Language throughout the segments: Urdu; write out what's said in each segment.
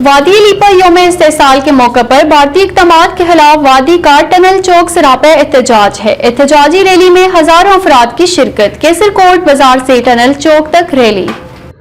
وادی لیپا یوم استحصال کے موقع پر بھارتی اقدامات کے خلاف وادی کا ٹنل چوک سراپا احتجاج ہے۔ احتجاجی ریلی میں ہزاروں افراد کی شرکت۔ کیسر کوٹ بازار سے ٹنل چوک تک ریلی۔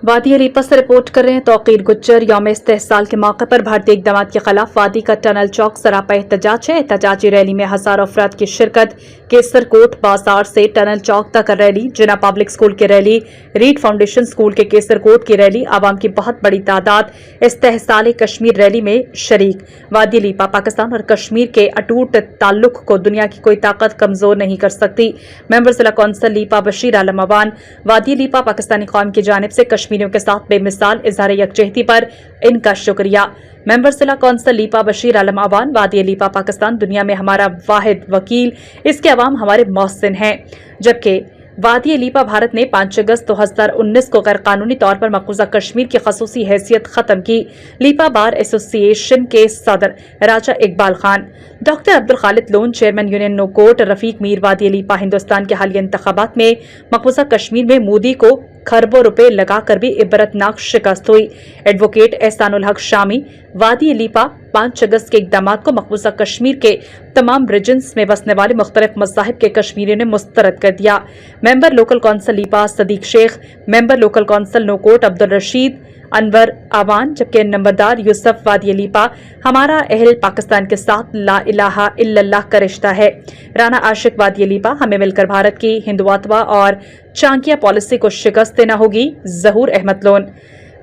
وادی لیپا سے رپورٹ کر رہے ہیں توقیر گجر۔ یوم استحصال کے موقع پر بھارتی اقدامات کے خلاف وادی کا ٹنل چوک سراپا احتجاج ہے۔ احتجاجی ریلی میں ہزاروں افراد کی شرکت۔ کیسر کوٹ بازار سے ٹنل چوک تک ریلی۔ جناح پبلک اسکول کی ریلی، ریڈ فاؤنڈیشن اسکول کے کیسر کوٹ کی ریلی، عوام کی بہت بڑی تعداد استحصال کشمیر ریلی میں شریک۔ وادی لیپا پاکستان اور کشمیر کے اٹوٹ تعلق کو دنیا کی کوئی طاقت کمزور نہیں کر سکتی۔ ممبر ضلع کونسل لیپا بشیر عالم اوان۔ وادی لیپا پاکستانی قوم کی جانب سے کشمیریوں کے ساتھ بے مثال اظہار یکجہتی پر ان کا شکریہ۔ ممبر ضلع کونسل لیپا بشیر عالم اوان۔ وادی لیپا پاکستان دنیا میں ہمارا واحد وکیل، اس کے عوام ہمارے محسن ہیں، جبکہ وادی لیپا بھارت نے 5 اگست 2019 کو غیر قانونی طور پر مقبوضہ کشمیر کی خصوصی حیثیت ختم کی۔ لیپا بار ایسوسی ایشن کے صدر Raja Iqbal Khan, doctor Abdul Khaliq Lone, chairman union Naukot Rafiq Mir. وادی لیپا ہندوستان کے حالیہ انتخابات میں مقبوضہ کشمیر میں مودی کو کھربوں روپے لگا کر بھی عبرتناک شکست ہوئی۔ ایڈوکیٹ احسان الحق شامی۔ وادی لیپا 5 اگست کے اقدامات کو مقبوضہ کشمیر کے تمام ریجنز میں بسنے والے مختلف مذاہب کے کشمیریوں نے مسترد کر دیا۔ ممبر لوکل کونسل لیپا صدیق شیخ، ممبر لوکل کونسل نوکوٹ عبدالرشید انور اوان، جبکہ نمبردار یوسف۔ وادی لیپا ہمارا اہل پاکستان کے ساتھ لا الہ الا اللہ کا رشتہ ہے۔ رانا عاشق۔ وادی لیپا ہمیں مل کر بھارت کی ہندواتوا اور چانکیہ پالیسی کو شکست دینا ہوگی۔ ظہور احمد لون۔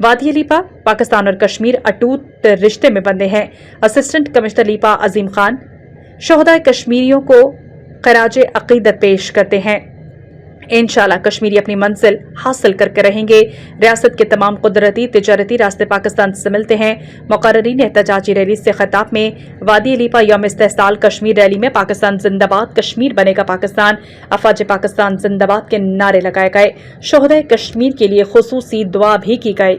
وادی لیپا پاکستان اور کشمیر اٹوٹ رشتے میں بندھے ہیں۔ اسسٹنٹ کمشنر لیپا عظیم خان۔ شہدائے کشمیریوں کو خراج عقیدت پیش کرتے ہیں۔ انشاءاللہ کشمیری اپنی منزل حاصل کر کے رہیں گے۔ ریاست کے تمام قدرتی تجارتی راستے پاکستان سے ملتے ہیں۔ مقررین احتجاجی ریلی سے خطاب میں وادی لیپا یوم استحصال کشمیر ریلی میں پاکستان زندہ باد، کشمیر بنے گا پاکستان، افواج پاکستان زندہ باد کے نعرے لگائے گئے۔ شہدائے کشمیر کے لیے خصوصی دعا بھی کی گئی۔